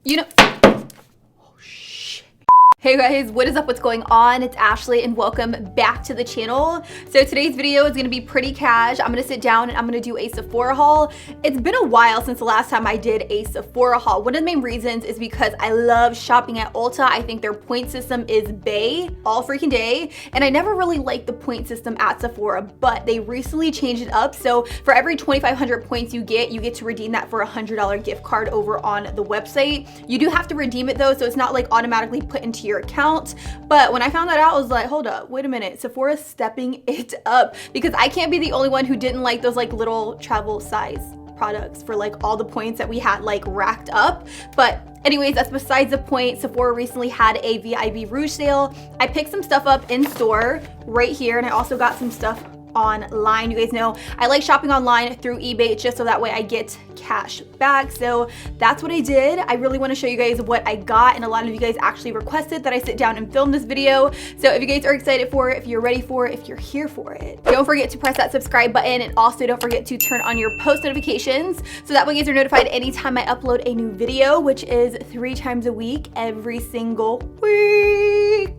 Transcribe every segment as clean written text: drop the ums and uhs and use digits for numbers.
You know, hey guys, what is up? What's going on? It's Ashley and welcome back to the channel. So today's video is gonna be pretty cash. I'm gonna sit down and I'm gonna do a Sephora haul. It's been a while since the last time I did a Sephora haul. One of the main reasons is because I love shopping at Ulta. I think their point system is bae all freaking day. And I never really liked the point system at Sephora, but they recently changed it up. So for every 2,500 points you get to redeem that for a $100 gift card over on the website. You do have to redeem it though, so it's not like automatically put into your account. But when I found that out, I was like, hold up, wait a minute, Sephora's stepping it up, because I can't be the only one who didn't like those like little travel size products for like all the points that we had like racked up. But anyways, that's besides the point. Sephora recently had a VIB rouge sale. I picked some stuff up in store right here, and I also got some stuff online. You guys know I like shopping online through eBay just so that way I get cash back. So that's what I did. I really want to show you guys what I got, and a lot of you guys actually requested that I sit down and film this video. So if you guys are excited for it, if you're ready for it, if you're here for it, don't forget to press that subscribe button, and also don't forget to turn on your post notifications so that way you guys are notified anytime I upload a new video, which is 3 times a week, every single week.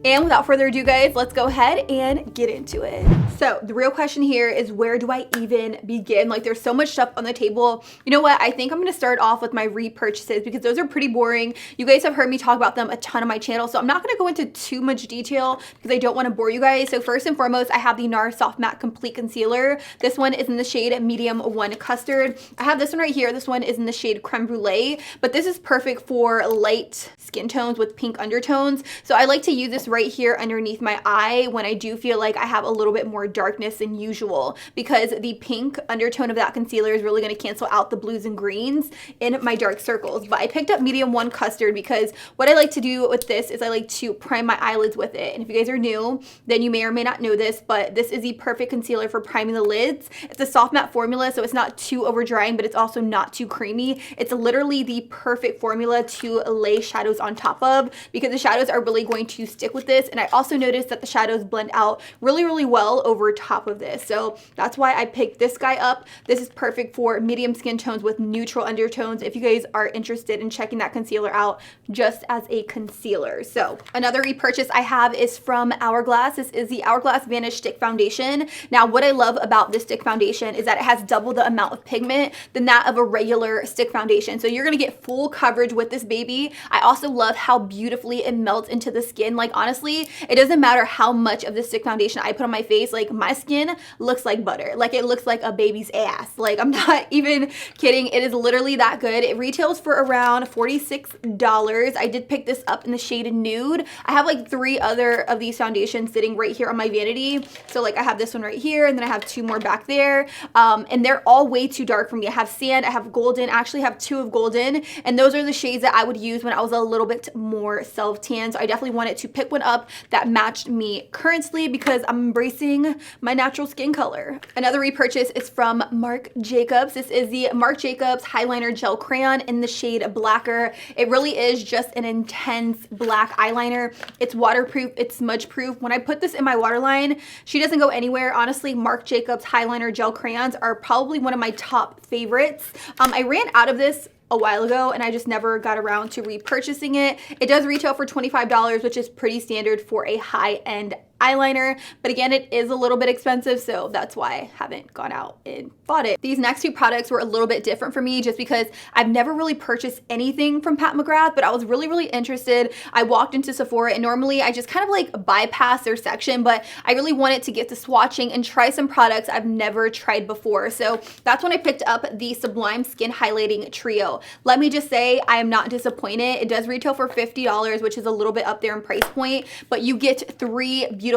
And without further ado, guys, let's go ahead and get into it. So the real question here is, where do I even begin? Like, there's so much stuff on the table. You know what? I think I'm gonna start off with my repurchases because those are pretty boring. You guys have heard me talk about them a ton on my channel, so I'm not gonna go into too much detail because I don't wanna bore you guys. So first and foremost, I have the NARS Soft Matte Complete Concealer. This one is in the shade Medium 1 Custard. I have this one right here. This one is in the shade Creme Brulee, but this is perfect for light skin tones with pink undertones. So I like to use this right here underneath my eye when I do feel like I have a little bit more darkness than usual, because the pink undertone of that concealer is really going to cancel out the blues and greens in my dark circles. But I picked up Medium 1 Custard because what I like to do with this is I like to prime my eyelids with it. And if you guys are new, then you may or may not know this, but this is the perfect concealer for priming the lids. It's a soft matte formula, so it's not too over drying, but it's also not too creamy. It's literally the perfect formula to lay shadows on top of, because the shadows are really going to stick with this. And I also noticed that the shadows blend out really, really well over top of this. So that's why I picked this guy up. This is perfect for medium skin tones with neutral undertones if you guys are interested in checking that concealer out just as a concealer. So another repurchase I have is from Hourglass. This is the Hourglass Vanish Stick Foundation. Now, what I love about this stick foundation is that it has double the amount of pigment than that of a regular stick foundation. So you're gonna get full coverage with this baby. I also love how beautifully it melts into the skin. Like, honestly, it doesn't matter how much of the stick foundation I put on my face, like my skin looks like butter. Like, it looks like a baby's ass. Like, I'm not even kidding. It is literally that good. It retails for around $46. I did pick this up in the shade Nude. I have like 3 other of these foundations sitting right here on my vanity. So like I have this one right here, and then I have 2 more back there. And they're all way too dark for me. I have sand, I have golden, I actually have 2 of golden, and those are the shades that I would use when I was a little bit more self-tan. So I definitely wanted to pick one up that matched me currently because I'm embracing my natural skin color. Another repurchase is from Marc Jacobs. This is the Marc Jacobs Highliner Gel Crayon in the shade Blacker. It really is just an intense black eyeliner. It's waterproof, it's smudge proof. When I put this in my waterline, she doesn't go anywhere. Honestly, Marc Jacobs Highliner Gel Crayons are probably one of my top favorites. I ran out of this a while ago and I just never got around to repurchasing it. It does retail for $25, which is pretty standard for a high-end eyeliner, but again, it is a little bit expensive, so that's why I haven't gone out and bought it. These next 2 products were a little bit different for me just because I've never really purchased anything from McGrath, but I was really, really interested. I walked into Sephora, and normally I just kind of like bypass their section, but I really wanted to get to swatching and try some products I've never tried before. So that's when I picked up the Sublime Skin Highlighting Trio. Let me just say, I am not disappointed. It does retail for $50, which is a little bit up there in price point, but you get 3 beautiful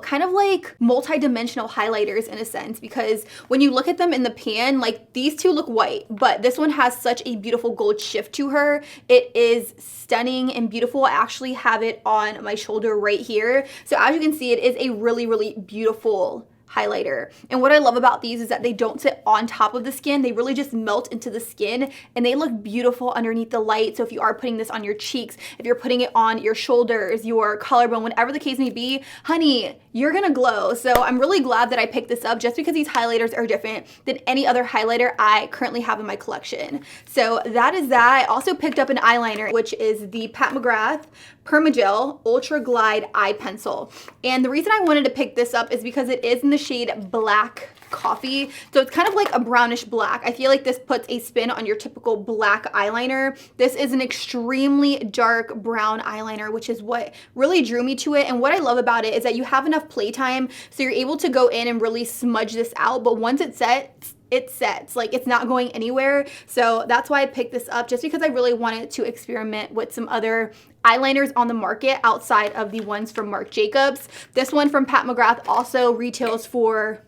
kind of like multi-dimensional highlighters in a sense, because when you look at them in the pan, like these 2 look white, but this one has such a beautiful gold shift to her. It is stunning and beautiful. I actually have it on my shoulder right here. So as you can see, it is a really, really beautiful highlighter. And what I love about these is that they don't sit on top of the skin. They really just melt into the skin and they look beautiful underneath the light. So if you are putting this on your cheeks, if you're putting it on your shoulders, your collarbone, whatever the case may be, honey, you're gonna glow. So I'm really glad that I picked this up just because these highlighters are different than any other highlighter I currently have in my collection. So that is that. I also picked up an eyeliner, which is the Pat McGrath Permagel Ultra Glide Eye Pencil. And the reason I wanted to pick this up is because it is in the shade Black Coffee. So it's kind of like a brownish black. I feel like this puts a spin on your typical black eyeliner. This is an extremely dark brown eyeliner, which is what really drew me to it. And what I love about it is that you have enough playtime, so you're able to go in and really smudge this out. But once it sets, like it's not going anywhere. So that's why I picked this up, just because I really wanted to experiment with some other eyeliners on the market outside of the ones from Marc Jacobs. This one from Pat McGrath also retails for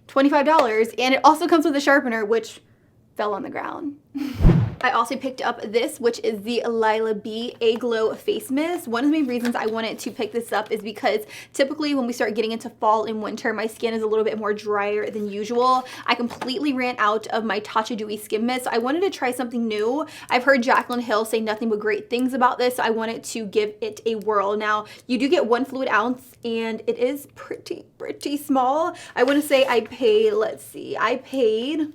$25, and it also comes with a sharpener, which fell on the ground. I also picked up this, which is the Lila B A Glow Face Mist. One of the main reasons I wanted to pick this up is because typically when we start getting into fall and winter, my skin is a little bit more drier than usual. I completely ran out of my Tatcha Dewy Skin Mist, so I wanted to try something new. I've heard Jaclyn Hill say nothing but great things about this, so I wanted to give it a whirl. Now, you do get 1 fluid ounce, and it is pretty small. I want to say I paid, let's see, I paid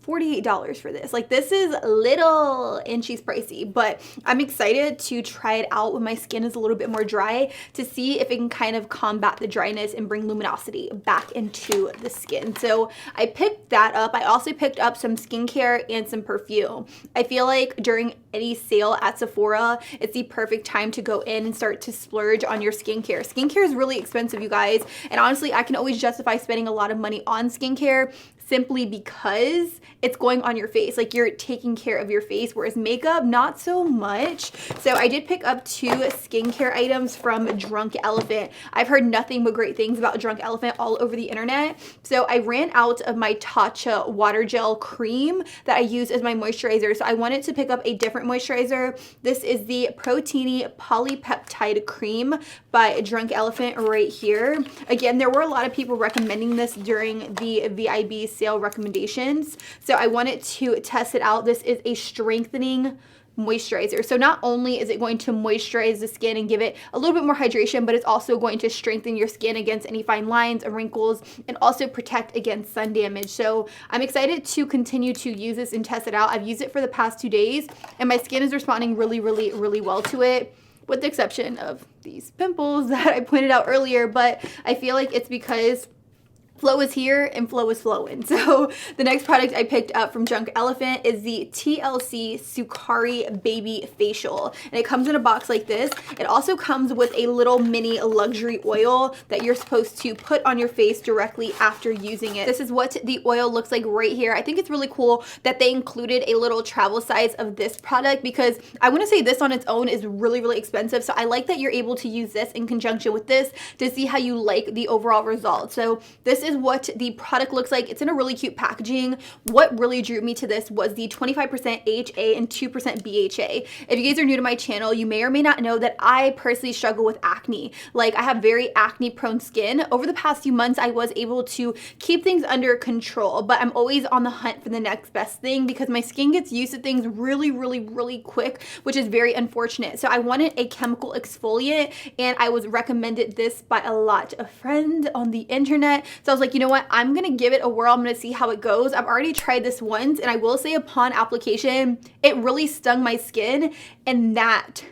$48 for this. Like, this is little and she's pricey, but I'm excited to try it out when my skin is a little bit more dry to see if it can kind of combat the dryness and bring luminosity back into the skin. So I picked that up. I also picked up some skincare and some perfume. I feel like during any sale at Sephora, it's the perfect time to go in and start to splurge on your skincare. Skincare is really expensive, you guys, and honestly, I can always justify spending a lot of money on skincare simply because it's going on your face. Like, you're taking care of your face, whereas makeup, not so much. So I did pick up 2 skincare items from Drunk Elephant. I've heard nothing but great things about Drunk Elephant all over the internet. So I ran out of my Tatcha Water Gel Cream that I use as my moisturizer. So I wanted to pick up a different moisturizer. This is the Proteiny Polypeptide Cream by Drunk Elephant right here. Again, there were a lot of people recommending this during the VIB sale recommendations. So I wanted to test it out. This is a strengthening moisturizer. So not only is it going to moisturize the skin and give it a little bit more hydration, but it's also going to strengthen your skin against any fine lines or wrinkles and also protect against sun damage. So I'm excited to continue to use this and test it out. I've used it for the past 2 days and my skin is responding really well to it, with the exception of these pimples that I pointed out earlier. But I feel like it's because flow is here and flow is flowing. So the next product I picked up from Drunk Elephant is the TLC Sukari Baby Facial. And it comes in a box like this. It also comes with a little mini luxury oil that you're supposed to put on your face directly after using it. This is what the oil looks like right here. I think it's really cool that they included a little travel size of this product, because I want to say this on its own is really expensive. So I like that you're able to use this in conjunction with this to see how you like the overall result. So this is what the product looks like. It's in a really cute packaging. What really drew me to this was the 25% HA and 2% BHA. If you guys are new to my channel, you may or may not know that I personally struggle with acne. Like, I have very acne prone skin. Over the past few months, I was able to keep things under control, but I'm always on the hunt for the next best thing because my skin gets used to things really quick, which is very unfortunate. So I wanted a chemical exfoliant and I was recommended this by a lot of friends on the internet. So I was like, you know what? I'm going to give it a whirl. I'm going to see how it goes. I've already tried this once and I will say upon application, it really stung my skin and that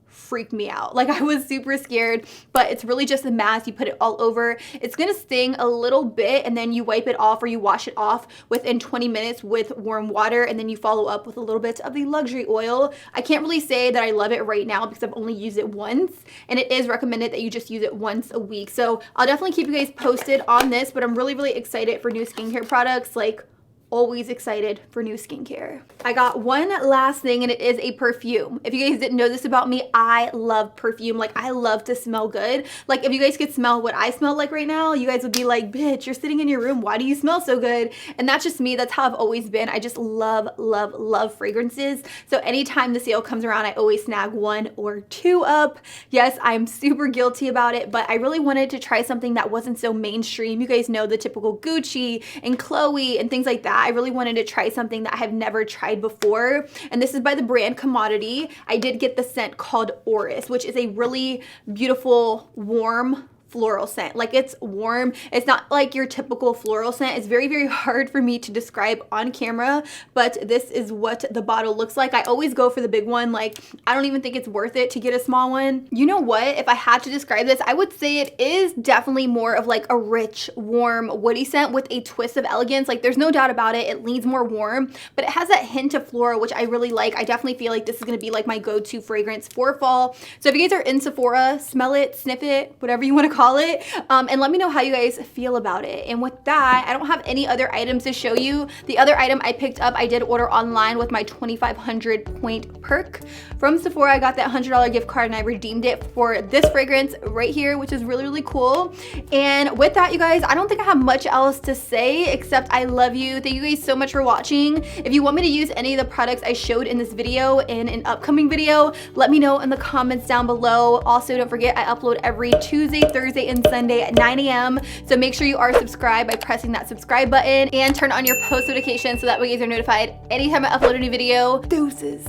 freaked me out. Like, I was super scared, but it's really just a mask. You put it all over. It's going to sting a little bit and then you wipe it off or you wash it off within 20 minutes with warm water, and then you follow up with a little bit of the luxury oil. I can't really say that I love it right now because I've only used it once, and it is recommended that you just use it once a week. So I'll definitely keep you guys posted on this, but I'm really excited for new skincare products. Like, always excited for new skincare. I got one last thing, and it is a perfume. If you guys didn't know this about me, I love perfume. Like, I love to smell good. Like, if you guys could smell what I smell like right now, you guys would be like, bitch, you're sitting in your room, why do you smell so good? And that's just me. That's how I've always been. I just love, love, love fragrances. So anytime the sale comes around, I always snag 1 or 2 up. Yes, I'm super guilty about it, but I really wanted to try something that wasn't so mainstream. You guys know the typical Gucci and Chloe and things like that. I really wanted to try something that I have never tried before. And this is by the brand Commodity. I did get the scent called Orris, which is a really beautiful, warm floral scent. Like, it's warm. It's not like your typical floral scent. It's very, very hard for me to describe on camera, but this is what the bottle looks like. I always go for the big one. Like, I don't even think it's worth it to get a small one. You know what? If I had to describe this, I would say it is definitely more of like a rich, warm, woody scent with a twist of elegance. Like, there's no doubt about it. It leans more warm, but it has that hint of floral, which I really like. I definitely feel like this is going to be like my go-to fragrance for fall. So if you guys are in Sephora, smell it, sniff it, whatever you want to call it, and let me know how you guys feel about it. And with that, I don't have any other items to show you. The other item I picked up, I did order online with my 2,500 point perk from Sephora. I got that $100 gift card and I redeemed it for this fragrance right here, which is really, really cool. And with that, you guys, I don't think I have much else to say except I love you. Thank you guys so much for watching. If you want me to use any of the products I showed in this video in an upcoming video, let me know in the comments down below. Also, don't forget, I upload every Tuesday, Thursday, and Sunday at 9 a.m. So make sure you are subscribed by pressing that subscribe button and turn on your post notifications so that way you guys are notified anytime I upload a new video. Deuces.